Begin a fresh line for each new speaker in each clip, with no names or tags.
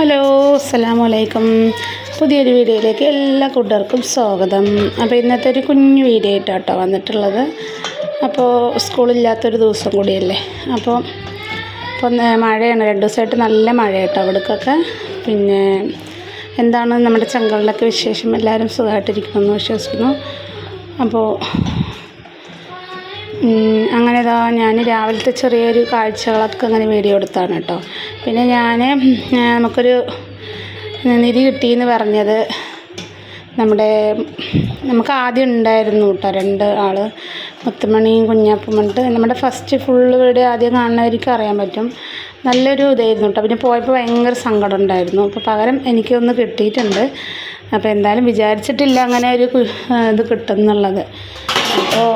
Hello, അസ്സലാമു അലൈക്കും. പുതിയൊരു വീഡിയോയിലേക്ക് എല്ലാ കൂട്ടുകാർക്കും സ്വാഗതം. അപ്പോൾ ഇന്നത്തെ ഒരു കുഞ്ഞു വീഡിയോ ആയിട്ടാട്ടോ വന്നിട്ടുള്ളത്. അപ്പോൾ സ്കൂളില്ലാത്തൊരു ദിവസം കൂടിയല്ലേ. അപ്പോൾ മഴയാണ്, 2 ദിവസമായിട്ട് നല്ല മഴയായിട്ടോ അവിടേക്കൊക്കെ. പിന്നെ എന്താണ് നമ്മുടെ ചങ്കളിലൊക്കെ വിശേഷം? എല്ലാവരും സുഖമായിട്ടിരിക്കുമെന്ന് വിശ്വസിക്കുന്നു. അപ്പോൾ അങ്ങനെ ഞാൻ രാവിലത്തെ ചെറിയൊരു കാഴ്ചകളൊക്കെ അങ്ങനെ വീഡിയോ എടുത്താണ് കേട്ടോ. പിന്നെ നമുക്കൊരു നിധി കിട്ടിയെന്ന് പറഞ്ഞത് നമുക്ക് ആദ്യം ഉണ്ടായിരുന്നു കേട്ടോ 2 ആൾ, മുത്തുമണിയും കുഞ്ഞാപ്പും പറഞ്ഞിട്ട്. നമ്മുടെ ഫസ്റ്റ് ഫുള്ള് വീഡിയോ ആദ്യം കാണുന്നവർക്ക് അറിയാൻ പറ്റും. നല്ലൊരു ഇതായിരുന്നു കേട്ടോ. പിന്നെ പോയപ്പോൾ ഭയങ്കര സങ്കടം ഉണ്ടായിരുന്നു. അപ്പോൾ പകരം എനിക്കൊന്ന് കിട്ടിയിട്ടുണ്ട്. അപ്പോൾ എന്തായാലും വിചാരിച്ചിട്ടില്ല അങ്ങനെ ഒരു ഇത് കിട്ടുമെന്നുള്ളത്. അപ്പോൾ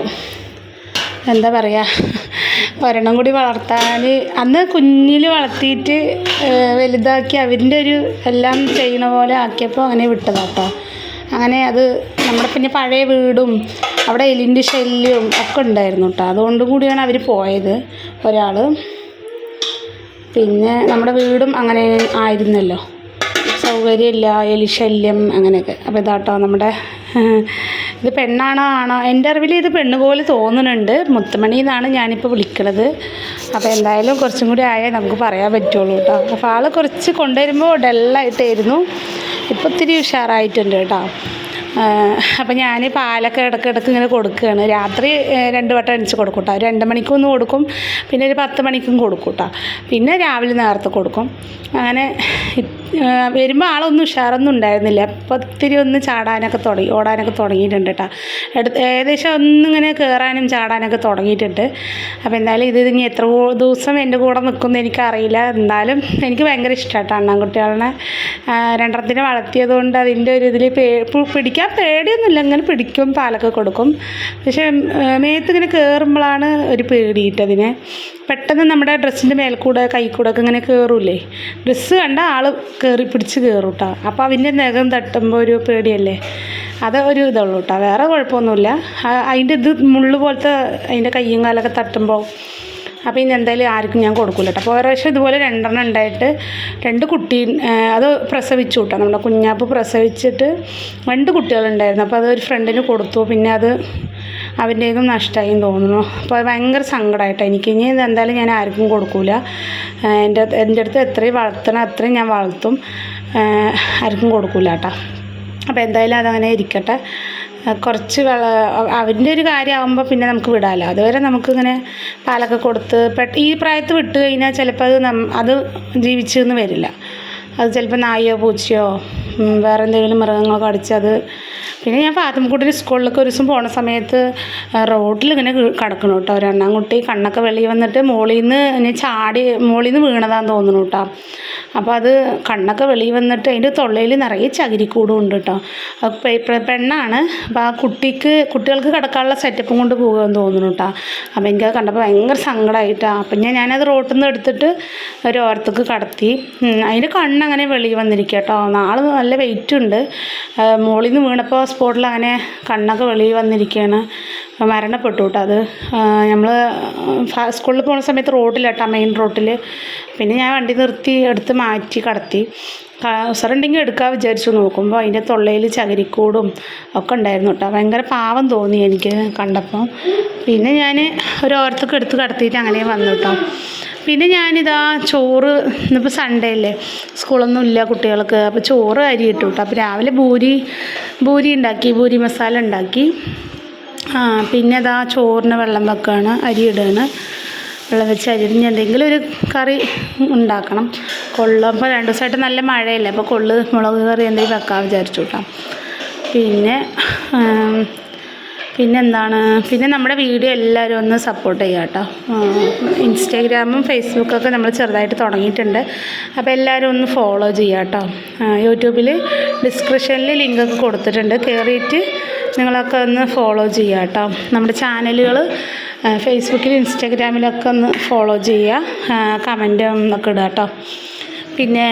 എന്താ പറയുക, ഒരെണ്ണം കൂടി വളർത്താൻ അന്ന് കുഞ്ഞിൽ വളർത്തിയിട്ട് വലുതാക്കി അവരിൻ്റെ ഒരു എല്ലാം ചെയ്യണ പോലെ ആക്കിയപ്പോൾ അങ്ങനെ വിട്ടതാട്ടോ. അങ്ങനെ അത് നമ്മുടെ പിന്നെ പഴയ വീടും അവിടെ എലിൻ്റെ ശല്യവും ഒക്കെ ഉണ്ടായിരുന്നു കേട്ടോ. അതുകൊണ്ട് കൂടിയാണ് അവർ പോയത് ഒരാൾ. പിന്നെ നമ്മുടെ വീടും അങ്ങനെ ആയിരുന്നല്ലോ, സൗകര്യമില്ല, എലിശല്യം അങ്ങനെയൊക്കെ. അപ്പോൾ ഇതാട്ടോ നമ്മുടെ ഇത് പെണ്ണാണോ ആണോ, എൻ്റെ അറിവിൽ ഇത് പെണ്ണ് പോലെ തോന്നുന്നുണ്ട്. മുത്തുമണി എന്നാണ് ഞാനിപ്പോൾ വിളിക്കണത്. അപ്പോൾ എന്തായാലും കുറച്ചും കൂടി ആയേ നമുക്ക് പറയാൻ പറ്റുള്ളൂ കേട്ടോ. അപ്പോൾ ആൾ കുറച്ച് കൊണ്ടുവരുമ്പോൾ ഡല്ലായിട്ടായിരുന്നു, ഇപ്പോൾ ഇത്തിരി ഉഷാറായിട്ടുണ്ട് കേട്ടോ. അപ്പോൾ ഞാൻ പാലൊക്കെ ഇടയ്ക്കിടയ്ക്ക് ഇങ്ങനെ കൊടുക്കുകയാണ്. രാത്രി 2 വട്ടം എണിച്ച് കൊടുക്കും കേട്ടോ. 2 മണിക്കൊന്ന് കൊടുക്കും, പിന്നെ ഒരു 10 മണിക്കും കൊടുക്കും കേട്ടോ. പിന്നെ രാവിലെ നേരത്തെ കൊടുക്കും. അങ്ങനെ വരുമ്പോൾ ആളൊന്നും ഉഷാറൊന്നും ഉണ്ടായിരുന്നില്ല. അപ്പോൾ ഒത്തിരി ഒന്ന് ഓടാനൊക്കെ തുടങ്ങിയിട്ടുണ്ട് കേട്ടോ. ഏകദേശം ഒന്നിങ്ങനെ കയറാനും ചാടാനൊക്കെ തുടങ്ങിയിട്ടുണ്ട്. അപ്പോൾ എന്തായാലും ഇത് ഇനി എത്ര ദിവസം എൻ്റെ കൂടെ നിൽക്കുമെന്ന് എനിക്കറിയില്ല. എന്തായാലും എനിക്ക് ഭയങ്കര ഇഷ്ടമായിട്ടോ അണ്ണാൻകുട്ടികളെ. 2 വളർത്തിയതുകൊണ്ട് അതിൻ്റെ ഒരു ഇതിൽ പിടിക്കാൻ പേടിയൊന്നുമില്ല, ഇങ്ങനെ പിടിക്കും, പാലൊക്കെ കൊടുക്കും. പക്ഷേ മേത്തിങ്ങനെ കയറുമ്പോഴാണ് ഒരു പേടിയിട്ടതിനെ. പെട്ടെന്ന് നമ്മുടെ ഡ്രസ്സിൻ്റെ മേൽക്കൂടെ കൈക്കൂടെ ഒക്കെ ഇങ്ങനെ കയറൂലേ, ഡ്രസ്സ് കണ്ട ആൾ പിടിച്ച് കയറും കേട്ടോ. അപ്പോൾ അവൻ്റെ നഖം തട്ടുമ്പോൾ ഒരു പേടിയല്ലേ, അത് ഒരു ഇതുള്ളൂ കേട്ടോ. വേറെ കുഴപ്പമൊന്നുമില്ല. അതിൻ്റെ മുള്ളു പോലത്തെ അതിൻ്റെ കയ്യും കാലൊക്കെ തട്ടുമ്പോൾ അപ്പോൾ ഇനി എന്തായാലും ആർക്കും ഞാൻ കൊടുക്കില്ല കേട്ടോ. അപ്പോൾ ഓരോ പ്രാവശ്യം ഇതുപോലെ 2 ഉണ്ടായിട്ട് 2 കുട്ടി അത് പ്രസവിച്ചു കേട്ടോ. നമ്മുടെ കുഞ്ഞാപ്പ് പ്രസവിച്ചിട്ട് 2 കുട്ടികളുണ്ടായിരുന്നു. അപ്പോൾ അതൊരു ഫ്രണ്ടിന് കൊടുത്തു. പിന്നെ അത് അവൻ്റേതും നഷ്ടമായി തോന്നുന്നു. അപ്പോൾ ഭയങ്കര സങ്കടമായിട്ടോ എനിക്ക്. ഇനി എന്തായാലും ഞാൻ ആർക്കും കൊടുക്കില്ല. എൻ്റെ അടുത്ത് എത്രയും വളർത്തണം അത്രയും ഞാൻ വളർത്തും, ആർക്കും കൊടുക്കില്ല കേട്ടോ. അപ്പോൾ എന്തായാലും അതങ്ങനെ ഇരിക്കട്ടെ. കുറച്ച് അവൻ്റെ ഒരു കാര്യമാകുമ്പോൾ പിന്നെ നമുക്ക് വിടാമല്ലോ. അതുവരെ നമുക്കിങ്ങനെ പാലൊക്കെ കൊടുത്ത് ഈ പ്രായത്തിൽ വിട്ട് കഴിഞ്ഞാൽ ചിലപ്പോൾ അത് ജീവിച്ചെന്ന് വരില്ല. അത് ചിലപ്പോൾ നായയോ പൂച്ചയോ വേറെ എന്തെങ്കിലും മൃഗങ്ങളോ കടിച്ചത്. പിന്നെ ഞാൻ ഫാത്തിമക്കുട്ടി സ്കൂളിലൊക്കെ ഒരു ദിവസം പോണ സമയത്ത് റോഡിലിങ്ങനെ കിടക്കണം കേട്ടോ. ഒരു അണ്ണാൻകുട്ടി കണ്ണൊക്കെ വെളിയിൽ വന്നിട്ട് മുകളിൽ നിന്ന് വീണതാന്ന് തോന്നുന്നു കേട്ടോ. അപ്പോൾ അത് കണ്ണൊക്കെ വെളിയിൽ വന്നിട്ട് അതിൻ്റെ തൊള്ളയിൽ നിറയെ ചകിരിക്കൂടും ഉണ്ട് കേട്ടോ. പെണ്ണാണ്. അപ്പോൾ ആ കുട്ടികൾക്ക് കിടക്കാനുള്ള സെറ്റപ്പും കൊണ്ട് പോകുമെന്ന് തോന്നുന്നു കേട്ടോ. അപ്പോൾ എനിക്കത് കണ്ടപ്പോൾ ഭയങ്കര സങ്കടമായിട്ടാണ്. അപ്പം ഞാനത് റോട്ടിൽ നിന്ന് എടുത്തിട്ട് ഒരു ഓരത്തേക്ക് കടത്തി. അതിൻ്റെ കണ്ണങ്ങനെ വെളിയിൽ വന്നിരിക്കുക കേട്ടോ. ആൾ നല്ല വെയിറ്റ് ഉണ്ട്. മുകളിൽ നിന്ന് വീണപ്പോൾ സ്പോട്ടിൽ അങ്ങനെ കണ്ണൊക്കെ വെളിയിൽ വന്നിരിക്കുകയാണ്. മരണപ്പെട്ടു കേട്ടോ. അത് നമ്മൾ സ്കൂളിൽ പോകുന്ന സമയത്ത് റോഡിലാട്ടോ, മെയിൻ റോട്ടിൽ. പിന്നെ ഞാൻ വണ്ടി നിർത്തി എടുത്ത് മാറ്റി കടത്തി. ഉസറുണ്ടെങ്കിൽ എടുക്കാൻ വിചാരിച്ചു. നോക്കുമ്പോൾ അതിൻ്റെ തൊള്ളയിൽ ചകിരിക്കൂടും ഒക്കെ ഉണ്ടായിരുന്നു കേട്ടോ. ഭയങ്കര പാവം തോന്നി എനിക്ക് കണ്ടപ്പോൾ. പിന്നെ ഞാൻ ഓരത്തൊക്കെ എടുത്ത് കടത്തിയിട്ട് അങ്ങനെ വന്നു കേട്ടോ. പിന്നെ ഞാനിതാ ചോറ്, ഇന്നിപ്പോൾ സൺഡേ അല്ലേ, സ്കൂളൊന്നും ഇല്ല കുട്ടികൾക്ക്. അപ്പോൾ ചോറ് അരി ഇട്ടു കേട്ടോ. അപ്പോൾ രാവിലെ ഭൂരി ഉണ്ടാക്കി, ഭൂരി മസാല ഉണ്ടാക്കി. പിന്നെ ഇതാ ചോറിന് വെള്ളം വെക്കുകയാണ്, അരി ഇടുകയാണ്. വെള്ളം വെച്ച് അരിഞ്ഞ് എന്തെങ്കിലും ഒരു കറി ഉണ്ടാക്കണം. അപ്പോൾ 2 ദിവസമായിട്ട് നല്ല മഴയല്ലേ, അപ്പോൾ മുളക് കറി എന്തെങ്കിലും വെക്കാൻ വിചാരിച്ചു കേട്ടോ. പിന്നെ നമ്മുടെ വീഡിയോ എല്ലാവരും ഒന്ന് സപ്പോർട്ട് ചെയ്യുക കേട്ടോ. ഇൻസ്റ്റാഗ്രാമും ഫേസ്ബുക്കൊക്കെ നമ്മൾ ചെറുതായിട്ട് തുടങ്ങിയിട്ടുണ്ട്. അപ്പോൾ എല്ലാവരും ഒന്ന് ഫോളോ ചെയ്യുക കേട്ടോ. യൂട്യൂബിൽ ഡിസ്ക്രിപ്ഷനിൽ ലിങ്കൊക്കെ കൊടുത്തിട്ടുണ്ട്, കയറിയിട്ട് നിങ്ങളൊക്കെ ഒന്ന് ഫോളോ ചെയ്യുക കേട്ടോ. നമ്മുടെ ചാനലുകൾ ഫേസ്ബുക്കിലും ഇൻസ്റ്റാഗ്രാമിലൊക്കെ ഒന്ന് ഫോളോ ചെയ്യുക, കമൻറ്റും ഒക്കെ ഇടുക കേട്ടോ. പിന്നെ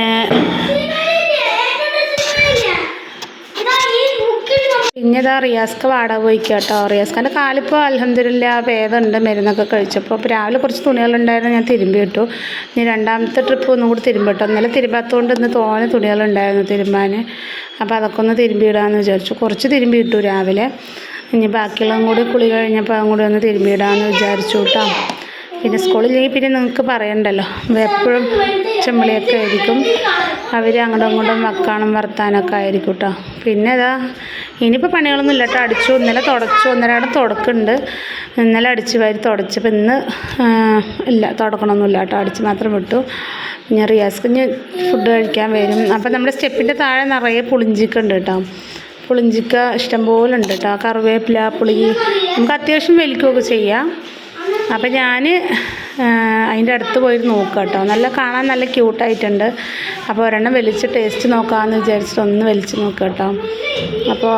പിന്നെതാ റിയാസ്ക്ക് വാടക പോയിക്കുക കേട്ടോ. റിയാസ്ഖാൻ്റെ കാലിപ്പോൾ അൽഹംദുലില്ലാ ഭേദമുണ്ട്, മരുന്നൊക്കെ കഴിച്ചപ്പോൾ. അപ്പോൾ രാവിലെ കുറച്ച് തുണികളുണ്ടായിരുന്നു, ഞാൻ തിരുമ്പി ഇട്ടു. ഇനി രണ്ടാമത്തെ ട്രിപ്പ് ഒന്നും കൂടി തിരുമ്പിട്ടോ. ഇന്നലെ തിരുമ്പാത്തതുകൊണ്ട് ഇന്ന് തോനെ തുണികളുണ്ടായിരുന്നു തിരുമ്പാൻ. അപ്പോൾ അതൊക്കെ ഒന്ന് തിരുമ്പി ഇടാമെന്ന് വിചാരിച്ചു. കുറച്ച് തിരുമ്പി ഇട്ടു രാവിലെ. ഇനി ബാക്കിയുള്ളതും കൂടി കുളി കഴിഞ്ഞപ്പോൾ അതും കൂടി ഒന്ന് തിരുമ്പി ഇടാമെന്ന് വിചാരിച്ചു കേട്ടോ. പിന്നെ സ്കൂളില്ലെങ്കിൽ പിന്നെ നിങ്ങൾക്ക് പറയണ്ടല്ലോ, എപ്പോഴും ചെമ്പളിയൊക്കെ ആയിരിക്കും. അവർ അങ്ങോട്ടും ഇങ്ങോട്ടും വക്കാനും വർത്താനൊക്കെ ആയിരിക്കും കേട്ടോ. പിന്നെ അതാ ഇനിയിപ്പോൾ പണികളൊന്നും ഇല്ല കേട്ടോ. അടിച്ചു, ഇന്നലെ തുടച്ചു, ഒന്നരാടം തുടക്കുന്നുണ്ട്. ഇന്നലെ അടിച്ച് വാരി തുടച്ചപ്പോൾ ഇന്ന് ഇല്ല, തുടക്കണമൊന്നുമില്ല കേട്ടോ, അടിച്ച് മാത്രം വിട്ടു. ഞാൻ റിയാസ്ക്ക് ഇനി ഫുഡ് കഴിക്കാൻ വരും. അപ്പോൾ നമ്മുടെ സ്റ്റെപ്പിൻ്റെ താഴെ നിറയെ പുളിഞ്ചിക്ക ഉണ്ട് കേട്ടോ. പുളിഞ്ചിക്ക ഇഷ്ടംപോലെ ഉണ്ട് കേട്ടോ. കറിവേപ്പില, പുളി, നമുക്ക് അത്യാവശ്യം വലിക്കുകയൊക്കെ ചെയ്യാം. അപ്പോൾ ഞാൻ അതിൻ്റെ അടുത്ത് പോയി നോക്കാം കേട്ടോ. നല്ല കാണാൻ നല്ല ക്യൂട്ടായിട്ടുണ്ട്. അപ്പോൾ ഒരെണ്ണം വലിച്ച് ടേസ്റ്റ് നോക്കാമെന്ന് വിചാരിച്ചിട്ട് ഒന്ന് വലിച്ച് നോക്കാം കേട്ടോ. അപ്പോൾ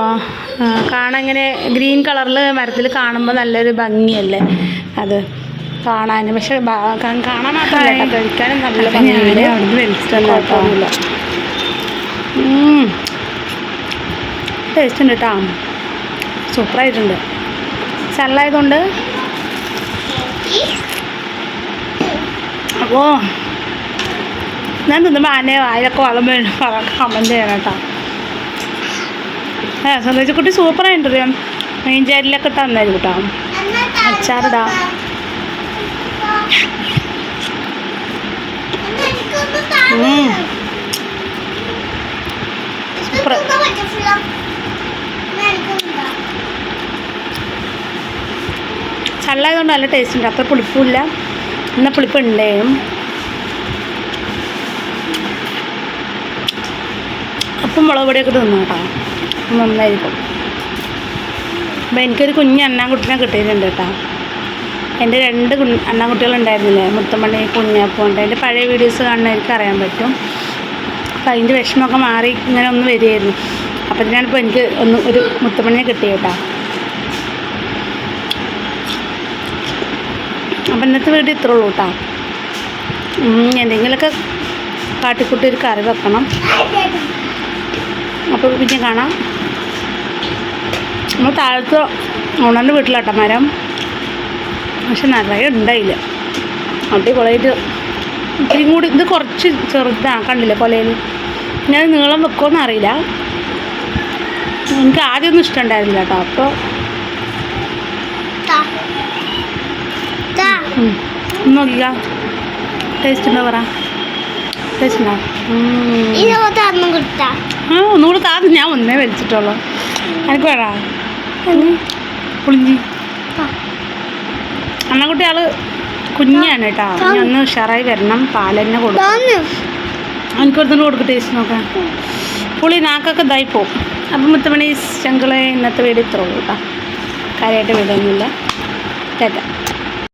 കാണാൻ ഇങ്ങനെ ഗ്രീൻ കളറിൽ മരത്തിൽ കാണുമ്പോൾ നല്ലൊരു ഭംഗിയല്ലേ അത് കാണാൻ. പക്ഷെ കാണാൻ മാത്രമല്ല, കഴിക്കാനും നല്ല ഭംഗിയുണ്ട്. അവിടുന്ന് വലിച്ചിട്ടല്ല കേട്ടോ. ടേസ്റ്റ് ഉണ്ട് കേട്ടോ, സൂപ്പറായിട്ടുണ്ട്. ചള്ളായതുകൊണ്ട് അപ്പോൾ ഞാൻ തിന്നുമ്പോൾ ആനെ വായിലൊക്കെ വളം വേണം കമൻറ്റ് ചെയ്യണം കേട്ടോ. സന്തോഷക്കുട്ടി സൂപ്പറായിട്ടുണ്ട്. മീൻചാരിലൊക്കെ തന്നായിരുന്നു കേട്ടോ. അച്ചാറിടാം. സൂപ്പർ. ചള്ളായതുകൊണ്ട് നല്ല ടേസ്റ്റ് ഉണ്ട്. അത്ര പുളിപ്പില്ല, എന്നാൽ പുളിപ്പ് ഉണ്ടായും. അപ്പം മുളക് പൊടിയൊക്കെ തിന്നു കേട്ടോ, നന്നായിരിക്കും. അപ്പോൾ എനിക്കൊരു കുഞ്ഞ് അണ്ണാൻകുട്ടീനെ കിട്ടിയിട്ടുണ്ട് കേട്ടോ. എൻ്റെ 2 അണ്ണാൻകുട്ടികളുണ്ടായിരുന്നില്ലേ, മുത്തമണി, കുഞ്ഞാപ്പം ഉണ്ട്. എൻ്റെ പഴയ വീഡിയോസ് കാണുന്നവർക്ക് അറിയാൻ പറ്റും. അപ്പോൾ അതിൻ്റെ വിഷമമൊക്കെ മാറി ഇങ്ങനെ ഒന്ന് വരികയായിരുന്നു. അപ്പോൾ ഞാനിപ്പോൾ എനിക്ക് ഒരു മുത്തമണിനെ കിട്ടി കേട്ടോ. അപ്പം ഇന്നത്തെ വീഡിയോ ഇത്രേ ഉള്ളൂ കേട്ടോ. എന്തെങ്കിലുമൊക്കെ കാട്ടിക്കൂട്ടി ഒരു കറി വെക്കണം. അപ്പോൾ പിന്നെ കാണാം. നമ്മൾ താഴത്ത് ഓണറിൻ്റെ വീട്ടിലാട്ടോ മരം, പക്ഷെ നിറയെ ഉണ്ടായില്ല. അടിപൊളിയായിട്ട് ഇത്തിരി കൂടി ഇത് കുറച്ച് ചെറുതാണ്, കണ്ടില്ലേ കൊലയിൽ. ഞാൻ നീളം വെക്കുമെന്ന് അറിയില്ല, എനിക്ക് ആദ്യമൊന്നും ഇഷ്ടമുണ്ടായിരുന്നില്ല കേട്ടോ. അപ്പോൾ നോക്കിക്ക, ടേസ്റ്റ് ഉണ്ടോ പറ, ടേസ്റ്റ് ഉണ്ടോ? ഒന്നുകൂടെ താന്ന്, ഞാൻ ഒന്നേ വലിച്ചിട്ടുള്ളൂ. എനിക്ക് വേടാ പുളിഞ്ചി. അണ്ണൻകുട്ടി ആള് കുഞ്ഞാണ് കേട്ടോ. ഞാൻ ഒന്ന് ഉഷാറായി വരണം. പാലെന്നെ കൊടുക്കും. എനിക്കൊരുത്തന്നെ കൊടുക്കും ടേസ്റ്റ് നോക്കാൻ. പുളി നാക്കൊക്കെ ഇതായി പോവും. അപ്പം മുത്തമണി ചങ്കളെ ഇന്നത്തെ വീഡിയോ ഇത്രേ ഉള്ളൂ കേട്ടോ. കാര്യമായിട്ട് വീടൊന്നുമില്ല. കേട്ടോ.